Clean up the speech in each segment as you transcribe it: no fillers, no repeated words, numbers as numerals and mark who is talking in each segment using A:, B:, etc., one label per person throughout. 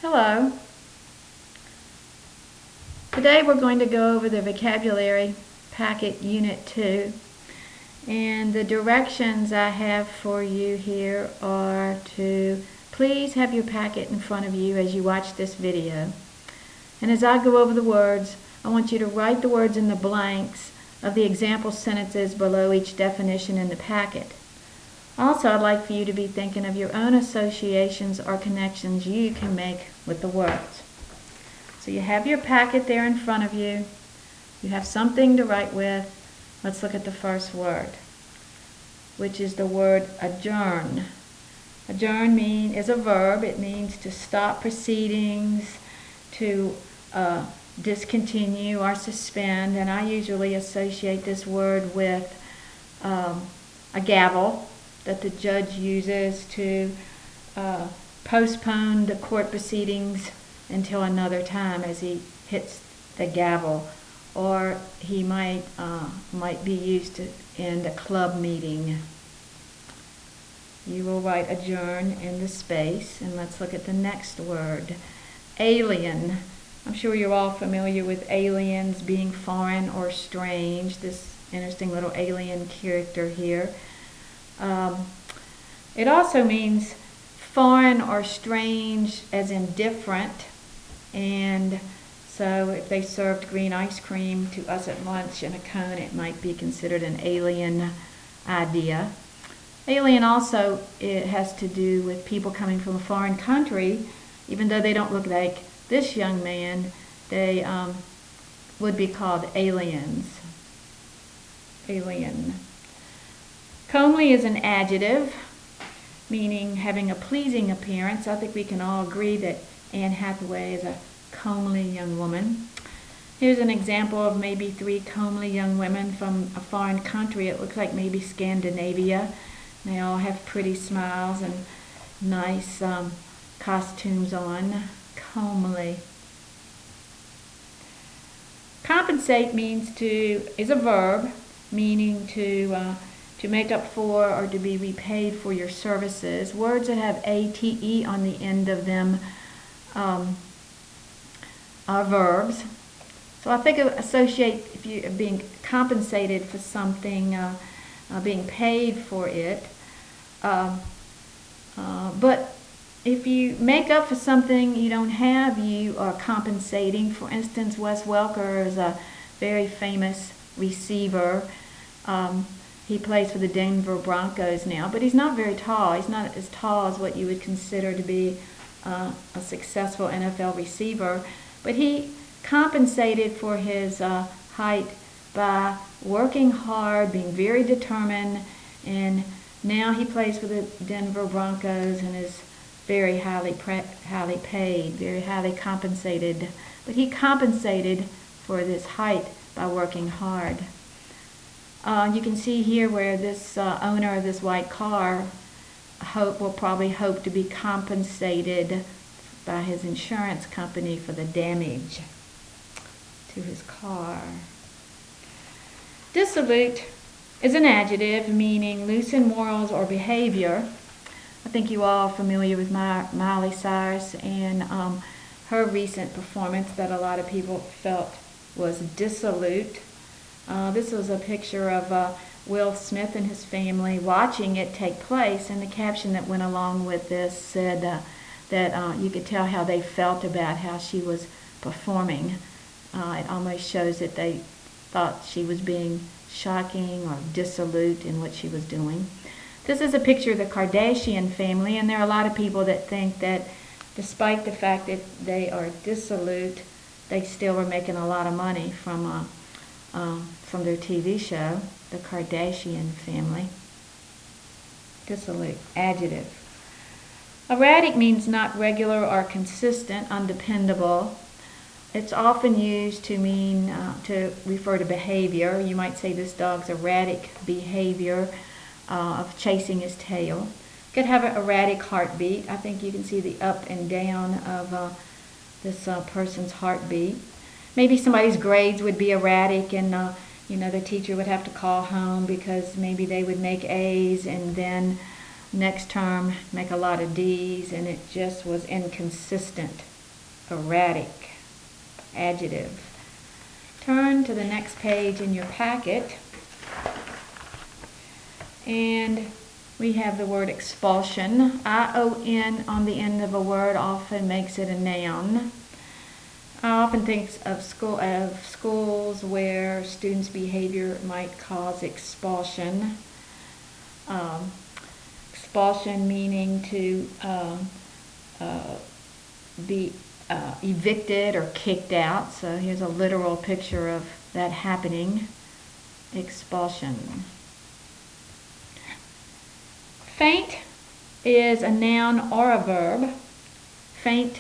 A: Hello. Today we're going to go over the vocabulary packet unit 2, and the directions I have for you here are to please have your packet in front of you as you watch this video. And as I go over the words, I want you to write the words in the blanks of the example sentences below each definition in the packet. Also, I'd like for you to be thinking of your own associations or connections you can make with the words. So you have your packet there in front of you. You have something to write with. Let's look at the first word, which is the word adjourn. Adjourn is a verb. It means to stop proceedings, to discontinue or suspend, and I usually associate this word with a gavel that the judge uses to postpone the court proceedings until another time as he hits the gavel, or he might be used to end a club meeting. You will write adjourn in the space, and let's look at the next word, alien. I'm sure you're all familiar with aliens being foreign or strange, this interesting little alien character here. It also means foreign or strange as in different, and so if they served green ice cream to us at lunch in a cone, it might be considered an alien idea. Alien also, it has to do with people coming from a foreign country. Even though they don't look like this young man, they would be called aliens. Alien. Comely is an adjective, meaning having a pleasing appearance. I think we can all agree that Anne Hathaway is a comely young woman. Here's an example of maybe 3 comely young women from a foreign country. It looks like maybe Scandinavia. They all have pretty smiles and nice costumes on. Comely. Compensate is a verb, meaning to make up for or to be repaid for your services. Words that have ate on the end of them are verbs. So I think associate if you are being compensated for something, being paid for it. But if you make up for something you don't have, you are compensating. For instance, Wes Welker is a very famous receiver. He plays for the Denver Broncos now, but he's not very tall. He's not as tall as what you would consider to be a successful NFL receiver. But he compensated for his height by working hard, being very determined, and now he plays for the Denver Broncos and is very highly paid, very highly compensated. But he compensated for this height by working hard. You can see here where this owner of this white car will probably hope to be compensated by his insurance company for the damage to his car. Dissolute is an adjective meaning loose in morals or behavior. I think you all are familiar with Miley Cyrus and her recent performance that a lot of people felt was dissolute. This was a picture of Will Smith and his family watching it take place, and the caption that went along with this said that you could tell how they felt about how she was performing. It almost shows that they thought she was being shocking or dissolute in what she was doing. This is a picture of the Kardashian family, and there are a lot of people that think that despite the fact that they are dissolute, they still were making a lot of money from their TV show, the Kardashian family. Dissolute, adjective. Erratic means not regular or consistent, undependable. It's often used to mean to refer to behavior. You might say this dog's erratic behavior of chasing his tail. Could have an erratic heartbeat. I think you can see the up and down of this person's heartbeat. Maybe somebody's grades would be erratic, and the teacher would have to call home because maybe they would make A's and then next term make a lot of D's, and it just was inconsistent. erratic, adjective. Turn to the next page in your packet, and we have the word expulsion. I-O-N on the end of a word often makes it a noun. I often think of schools where students' behavior might cause expulsion. Expulsion meaning to be evicted or kicked out. So here's a literal picture of that happening. Expulsion. Feint is a noun or a verb. Feint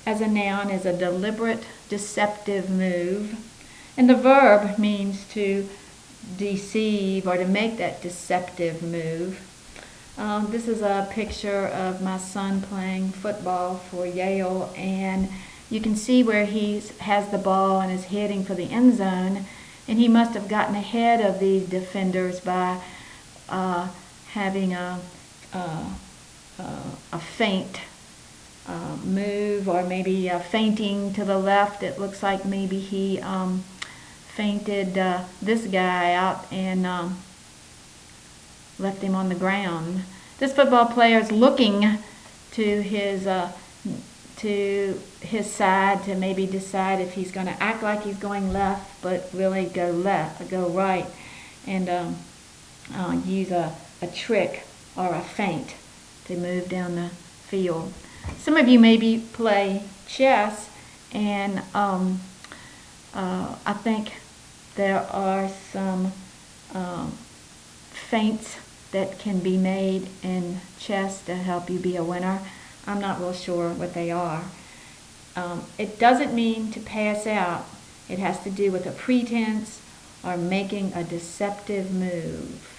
A: as a noun is a deliberate, deceptive move. And the verb means to deceive or to make that deceptive move. This is a picture of my son playing football for Yale, and you can see where he has the ball and is heading for the end zone, and he must have gotten ahead of these defenders by having a feint move, or maybe feinting to the left. It looks like maybe he feinted this guy out and left him on the ground. This football player is looking to his side to maybe decide if he's going to act like he's going left, but really go right, and use a trick or a feint to move down the field. Some of you maybe play chess, and I think there are some feints that can be made in chess to help you be a winner. I'm not real sure what they are. It doesn't mean to pass out. It has to do with a pretense or making a deceptive move.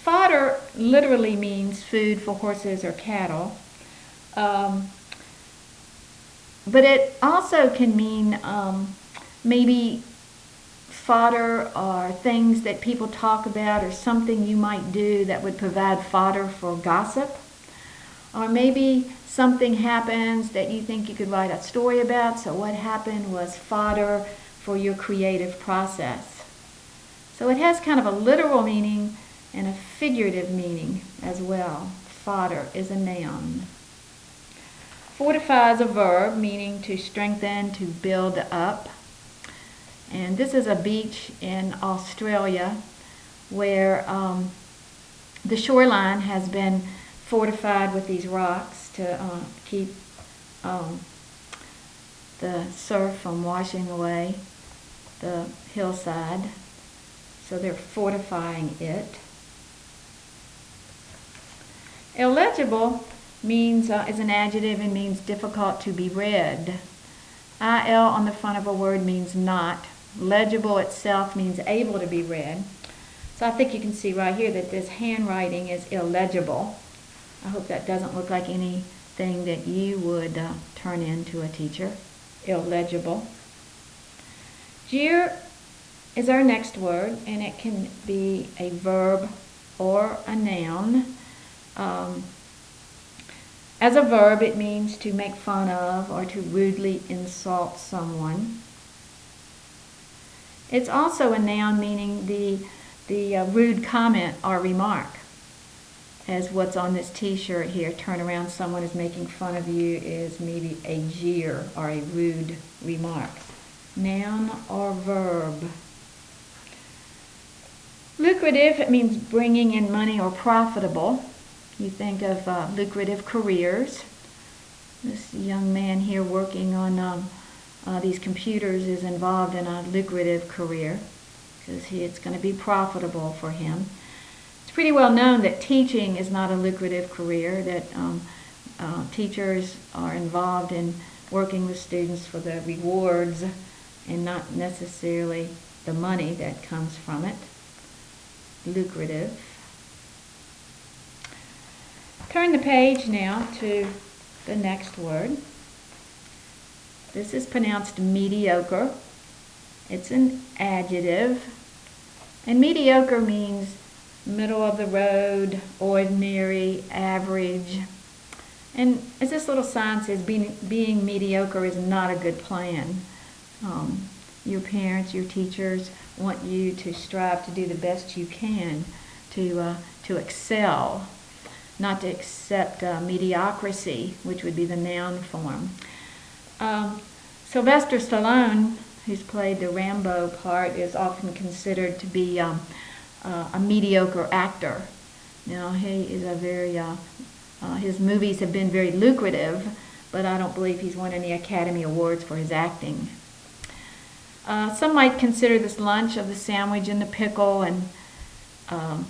A: Fodder literally means food for horses or cattle. But it also can mean maybe fodder or things that people talk about, or something you might do that would provide fodder for gossip. Or maybe something happens that you think you could write a story about, so what happened was fodder for your creative process. So it has kind of a literal meaning and a figurative meaning as well. Fodder is a noun. Fortify is a verb, meaning to strengthen, to build up. And this is a beach in Australia where the shoreline has been fortified with these rocks to keep the surf from washing away the hillside. So they're fortifying it. Illegible means is an adjective and means difficult to be read. IL on the front of a word means not. Legible itself means able to be read. So I think you can see right here that this handwriting is illegible. I hope that doesn't look like anything that you would turn in to a teacher. Illegible. Jeer is our next word, and it can be a verb or a noun. As a verb, it means to make fun of or to rudely insult someone. It's also a noun, meaning the rude comment or remark, as what's on this t-shirt here. Turn around, someone is making fun of you, is maybe a jeer or a rude remark. Noun or verb. Lucrative, it means bringing in money or profitable. You think of lucrative careers. This young man here working on these computers is involved in a lucrative career because it's going to be profitable for him. It's pretty well known that teaching is not a lucrative career, that teachers are involved in working with students for the rewards and not necessarily the money that comes from it. Lucrative. Turn the page now to the next word. This is pronounced mediocre. It's an adjective. And mediocre means middle of the road, ordinary, average. And as this little sign says, being mediocre is not a good plan. Your parents, your teachers want you to strive to do the best you can to excel, not to accept mediocrity, which would be the noun form. Sylvester Stallone, who's played the Rambo part, is often considered to be a mediocre actor. Now, he is a very, his movies have been very lucrative, but I don't believe he's won any Academy Awards for his acting. Some might consider this lunch of the sandwich and the pickle and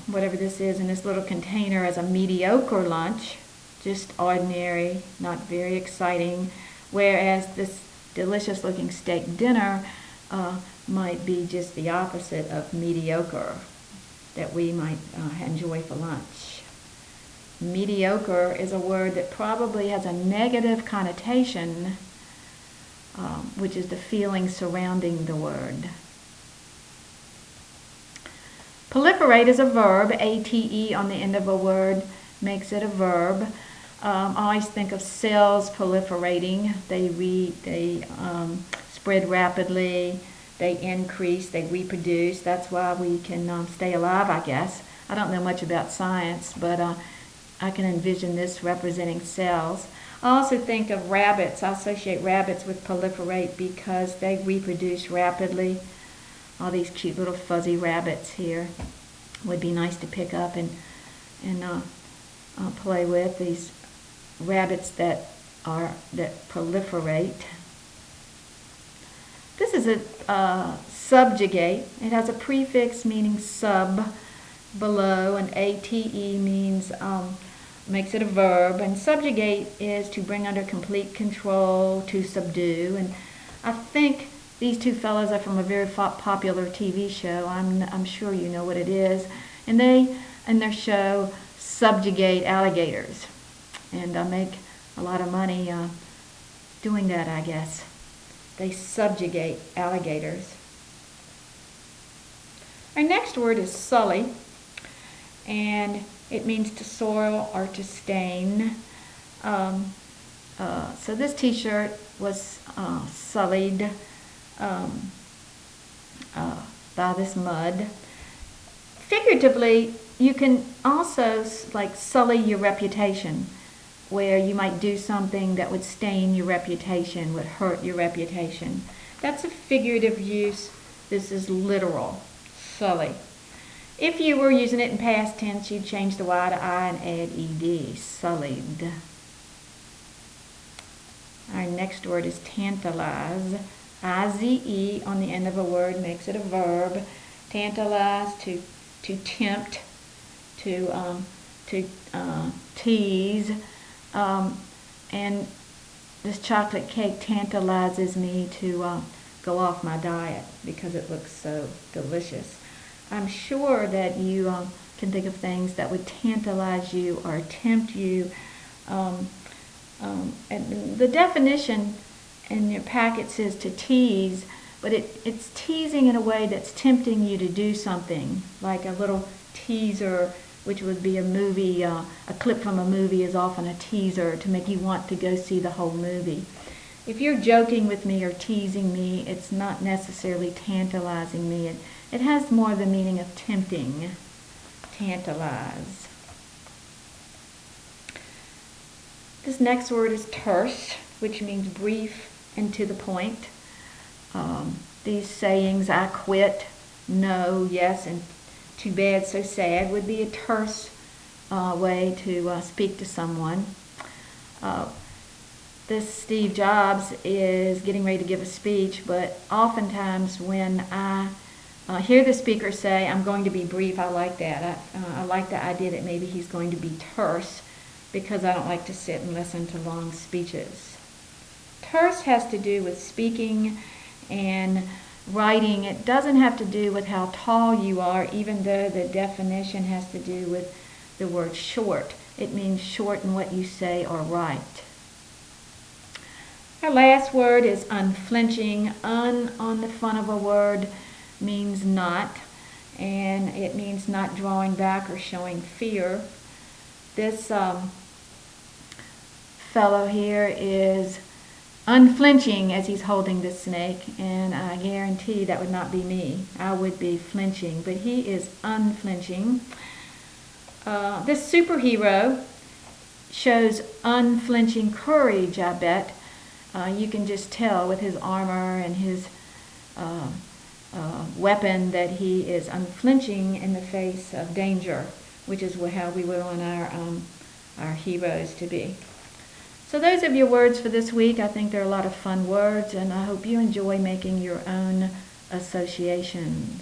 A: whatever this is in this little container as a mediocre lunch, just ordinary, not very exciting, whereas this delicious looking steak dinner might be just the opposite of mediocre that we might enjoy for lunch. Mediocre is a word that probably has a negative connotation, which is the feeling surrounding the word. Proliferate is a verb. A-T-E on the end of a word makes it a verb. I always think of cells proliferating. They spread rapidly, they increase, they reproduce. That's why we can stay alive, I guess. I don't know much about science, but I can envision this representing cells. I also think of rabbits. I associate rabbits with proliferate because they reproduce rapidly. All these cute little fuzzy rabbits here would be nice to pick up and play with. These rabbits that proliferate. This is a subjugate. It has a prefix meaning sub, below, and ate means makes it a verb. And subjugate is to bring under complete control, to subdue. And I think these two fellows are from a very popular TV show. I'm sure you know what it is. And they, in their show, subjugate alligators. And make a lot of money doing that, I guess. They subjugate alligators. Our next word is sully. And it means to soil or to stain. So this t-shirt was sullied by this mud. Figuratively, you can also like sully your reputation, where you might do something that would stain your reputation, would hurt your reputation. That's a figurative use. This is literal, sully. If you were using it in past tense, you'd change the Y to I and add ed, sullied. Our next word is tantalize. I-Z-E on the end of a word makes it a verb. Tantalize, to tempt, to tease. And this chocolate cake tantalizes me to go off my diet because it looks so delicious. I'm sure that you can think of things that would tantalize you or tempt you. And the definition in your packet says to tease, but it's teasing in a way that's tempting you to do something, like a little teaser, which would be a movie, a clip from a movie is often a teaser to make you want to go see the whole movie. If you're joking with me or teasing me, it's not necessarily tantalizing me. It has more the meaning of tempting, tantalize. This next word is terse, which means brief and to the point. These sayings, I quit, no, yes, and too bad, so sad, would be a terse way to speak to someone. This Steve Jobs is getting ready to give a speech, but oftentimes when I hear the speaker say, I'm going to be brief, I like that. I like the idea that maybe he's going to be terse, because I don't like to sit and listen to long speeches. Terse has to do with speaking and writing. It doesn't have to do with how tall you are, even though the definition has to do with the word short. It means short in what you say or write. Our last word is unflinching. Un on the front of a word means not, and it means not drawing back or showing fear. This fellow here is unflinching as he's holding the snake, and I guarantee that would not be me. I would be flinching, but he is unflinching. This superhero shows unflinching courage, I bet. You can just tell with his armor and his weapon that he is unflinching in the face of danger, which is how we would want our heroes to be. So those are your words for this week. I think they're a lot of fun words, and I hope you enjoy making your own associations.